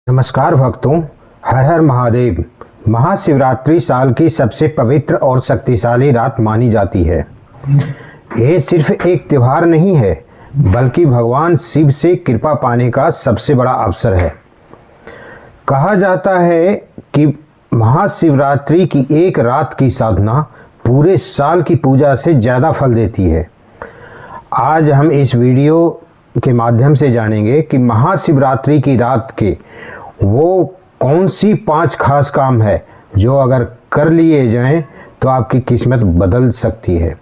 नमस्कार भक्तों, हर हर महादेव। महाशिवरात्रि साल की सबसे पवित्र और शक्तिशाली रात मानी जाती है। ये सिर्फ एक त्योहार नहीं है, बल्कि भगवान शिव से कृपा पाने का सबसे बड़ा अवसर है। कहा जाता है कि महाशिवरात्रि की एक रात की साधना पूरे साल की पूजा से ज़्यादा फल देती है। आज हम इस वीडियो के माध्यम से जानेंगे कि महाशिवरात्रि की रात के वो कौन सी 5 खास काम है जो अगर कर लिए जाएं तो आपकी किस्मत बदल सकती है,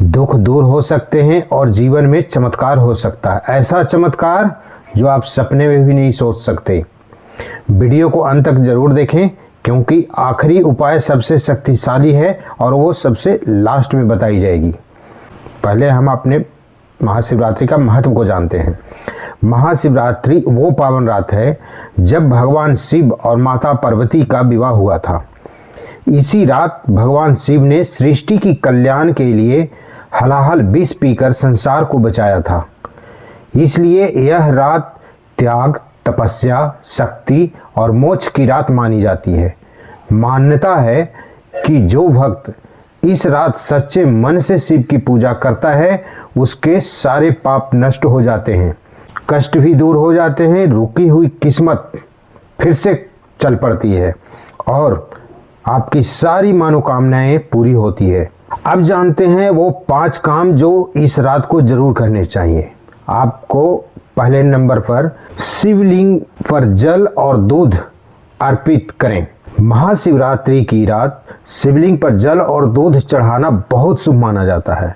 दुख दूर हो सकते हैं और जीवन में चमत्कार हो सकता है। ऐसा चमत्कार जो आप सपने में भी नहीं सोच सकते। वीडियो को अंत तक जरूर देखें, क्योंकि आखिरी उपाय सबसे शक्तिशाली है और वो सबसे लास्ट में बताई जाएगी। पहले हम अपने महाशिवरात्रि का महत्व को जानते हैं। महाशिवरात्रि वो पावन रात है जब भगवान शिव और माता पार्वती का विवाह हुआ था। इसी रात भगवान शिव ने सृष्टि की कल्याण के लिए हलाहल विष पीकर संसार को बचाया था। इसलिए यह रात त्याग, तपस्या, शक्ति और मोक्ष की रात मानी जाती है। मान्यता है कि जो भक्त इस रात सच्चे मन से शिव की पूजा करता है, उसके सारे पाप नष्ट हो जाते हैं, कष्ट भी दूर हो जाते हैं, रुकी हुई किस्मत फिर से चल पड़ती है और आपकी सारी मनोकामनाएं पूरी होती है। अब जानते हैं वो 5 काम जो इस रात को जरूर करने चाहिए। आपको पहले नंबर पर शिवलिंग पर जल और दूध अर्पित करें। महाशिवरात्रि की रात शिवलिंग पर जल और दूध चढ़ाना बहुत शुभ माना जाता है।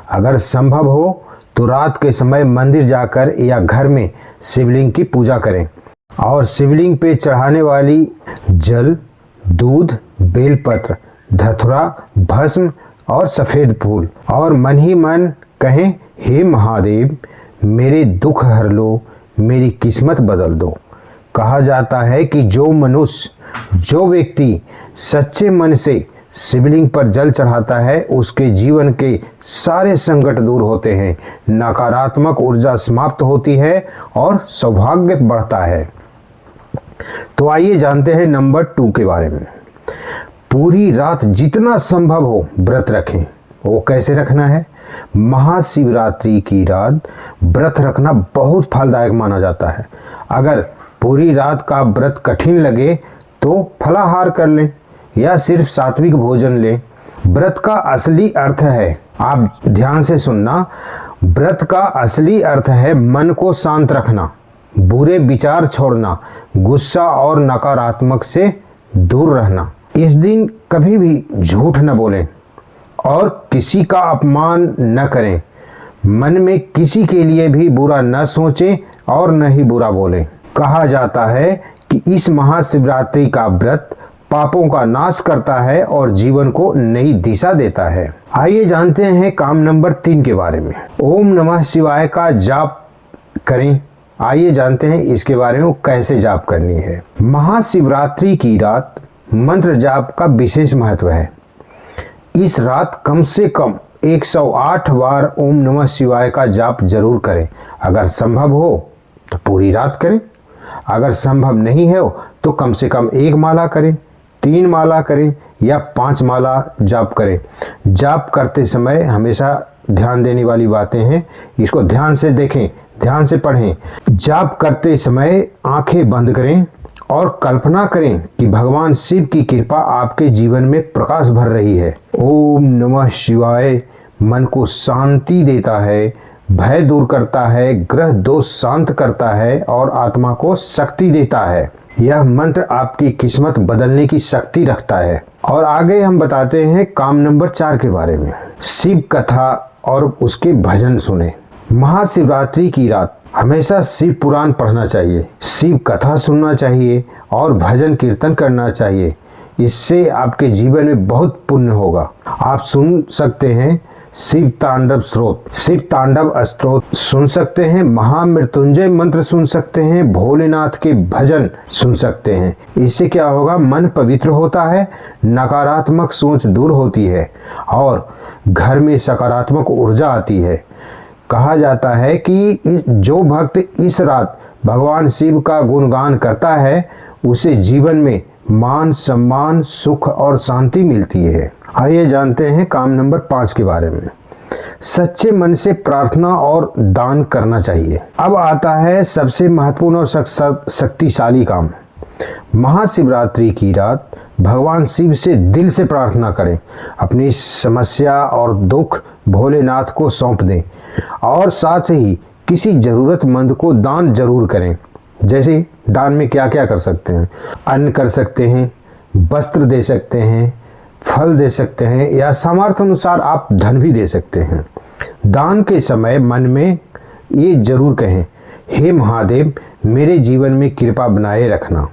अगर संभव हो तो रात के समय मंदिर जाकर या घर में शिवलिंग की पूजा करें और शिवलिंग पे चढ़ाने वाली जल, दूध, बेलपत्र, धतूरा, भस्म और सफ़ेद फूल और मन ही मन कहें, हे महादेव, मेरे दुख हर लो, मेरी किस्मत बदल दो। कहा जाता है कि जो व्यक्ति सच्चे मन से शिवलिंग पर जल चढ़ाता है, उसके जीवन के सारे संकट दूर होते हैं, नकारात्मक ऊर्जा समाप्त होती है और सौभाग्य बढ़ता है। तो आइए जानते हैं नंबर 2 के बारे में। पूरी रात जितना संभव हो व्रत रखें। वो कैसे रखना है? महाशिवरात्रि की रात व्रत रखना बहुत फलदायक माना जाता है। अगर पूरी रात का व्रत कठिन लगे तो फलाहार कर लें या सिर्फ सात्विक भोजन लें। व्रत का असली अर्थ है, आप ध्यान से सुनना, व्रत का असली अर्थ है मन को शांत रखना, बुरे विचार छोड़ना, गुस्सा और नकारात्मक से दूर रहना। इस दिन कभी भी झूठ न बोलें और किसी का अपमान न करें। मन में किसी के लिए भी बुरा न सोचें और न ही बुरा बोलें। कहा जाता है कि इस महाशिवरात्रि का व्रत पापों का नाश करता है और जीवन को नई दिशा देता है। आइए जानते हैं काम नंबर 3 के बारे में। ओम नमः शिवाय का जाप करें। आइए जानते हैं इसके बारे में कैसे जाप करनी है। महाशिवरात्रि की रात मंत्र जाप का विशेष महत्व है। इस रात कम से कम 108 बार ओम नमः शिवाय का जाप जरूर करें। अगर संभव हो तो पूरी रात करें, अगर संभव नहीं है तो कम से कम 1 माला करें, 3 माला करें या 5 माला जाप करें। जाप करते समय हमेशा ध्यान देने वाली बातें हैं, इसको ध्यान से देखें, ध्यान से पढ़ें। जाप करते समय आंखें बंद करें और कल्पना करें कि भगवान शिव की कृपा आपके जीवन में प्रकाश भर रही है। ओम नमः शिवाय मन को शांति देता है, भय दूर करता है, ग्रह दोष शांत करता है और आत्मा को शक्ति देता है। यह मंत्र आपकी किस्मत बदलने की शक्ति रखता है। और आगे हम बताते हैं काम नंबर 4 के बारे में। शिव कथा और उसके भजन सुने। महाशिवरात्रि की रात हमेशा शिव पुराण पढ़ना चाहिए, शिव कथा सुनना चाहिए और भजन कीर्तन करना चाहिए। इससे आपके जीवन में बहुत पुण्य होगा। आप सुन सकते हैं शिव तांडव स्तोत्र सुन सकते हैं, महामृत्युंजय मंत्र सुन सकते हैं, भोलेनाथ के भजन सुन सकते हैं। इससे क्या होगा? मन पवित्र होता है, नकारात्मक सोच दूर होती है और घर में सकारात्मक ऊर्जा आती है। कहा जाता है कि जो भक्त इस रात भगवान शिव का गुणगान करता है उसे जीवन में मान, सम्मान, सुख और शांति मिलती है। आइए जानते हैं काम नंबर 5 के बारे में। सच्चे मन से प्रार्थना और दान करना चाहिए। अब आता है सबसे महत्वपूर्ण और शक्तिशाली काम। महाशिवरात्रि की रात भगवान शिव से दिल से प्रार्थना करें। अपनी समस्या और दुख भोलेनाथ को सौंप दें और साथ ही किसी ज़रूरतमंद को दान जरूर करें। जैसे दान में क्या क्या कर सकते हैं? अन्न कर सकते हैं, वस्त्र दे सकते हैं, फल दे सकते हैं या सामर्थ्य अनुसार आप धन भी दे सकते हैं। दान के समय मन में ये जरूर कहें, हे महादेव मेरे जीवन में कृपा बनाए रखना।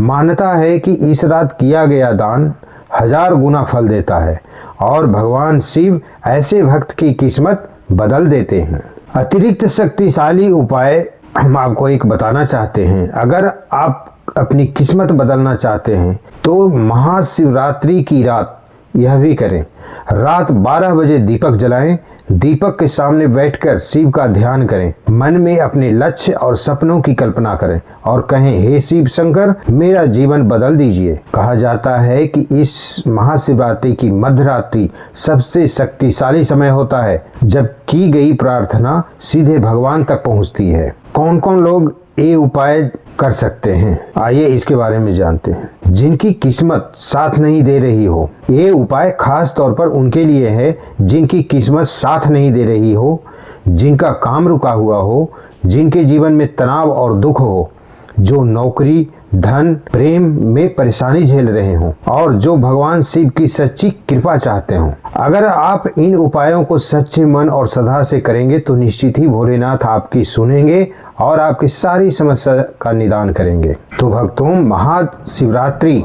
मान्यता है कि इस रात किया गया दान 1000 गुना फल देता है और भगवान शिव ऐसे भक्त की किस्मत बदल देते हैं। अतिरिक्त शक्तिशाली उपाय हम आपको एक बताना चाहते हैं। अगर आप अपनी किस्मत बदलना चाहते हैं तो महाशिवरात्रि की रात यह भी करें। रात 12 बजे दीपक जलाएं। दीपक के सामने बैठकर शिव का ध्यान करें। मन में अपने लक्ष्य और सपनों की कल्पना करें और कहें, हे शिव शंकर मेरा जीवन बदल दीजिए। कहा जाता है कि इस महाशिवरात्रि की मध्यरात्रि सबसे शक्तिशाली समय होता है जब की गई प्रार्थना सीधे भगवान तक पहुंचती है। कौन कौन लोग ये उपाय कर सकते हैं, आइए इसके बारे में जानते हैं। जिनकी किस्मत साथ नहीं दे रही हो, ये उपाय खास तौर पर उनके लिए है जिनकी किस्मत साथ नहीं दे रही हो, जिनका काम रुका हुआ हो, जिनके जीवन में तनाव और दुख हो, जो नौकरी, धन, प्रेम में परेशानी झेल रहे हों और जो भगवान शिव की सच्ची कृपा चाहते हों। अगर आप इन उपायों को सच्चे मन और श्रद्धा से करेंगे तो निश्चित ही भोलेनाथ आपकी सुनेंगे और आपकी सारी समस्या का निदान करेंगे। तो भक्तों, महाशिवरात्रि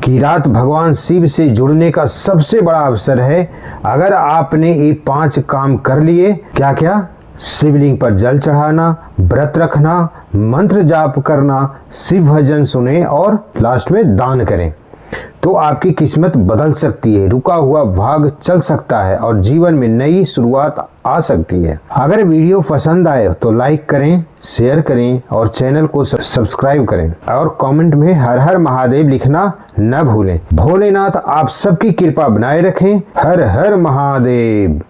की रात भगवान शिव से जुड़ने का सबसे बड़ा अवसर है। अगर आपने ये 5 काम कर लिए, क्या क्या? शिवलिंग पर जल चढ़ाना, व्रत रखना, मंत्र जाप करना, शिव भजन सुने और लास्ट में दान करें, तो आपकी किस्मत बदल सकती है, रुका हुआ भाग चल सकता है और जीवन में नई शुरुआत आ सकती है। अगर वीडियो पसंद आए तो लाइक करें, शेयर करें और चैनल को सब्सक्राइब करें और कमेंट में हर हर महादेव लिखना न भूलें। भोलेनाथ आप सबकी कृपा बनाए रखें। हर हर महादेव।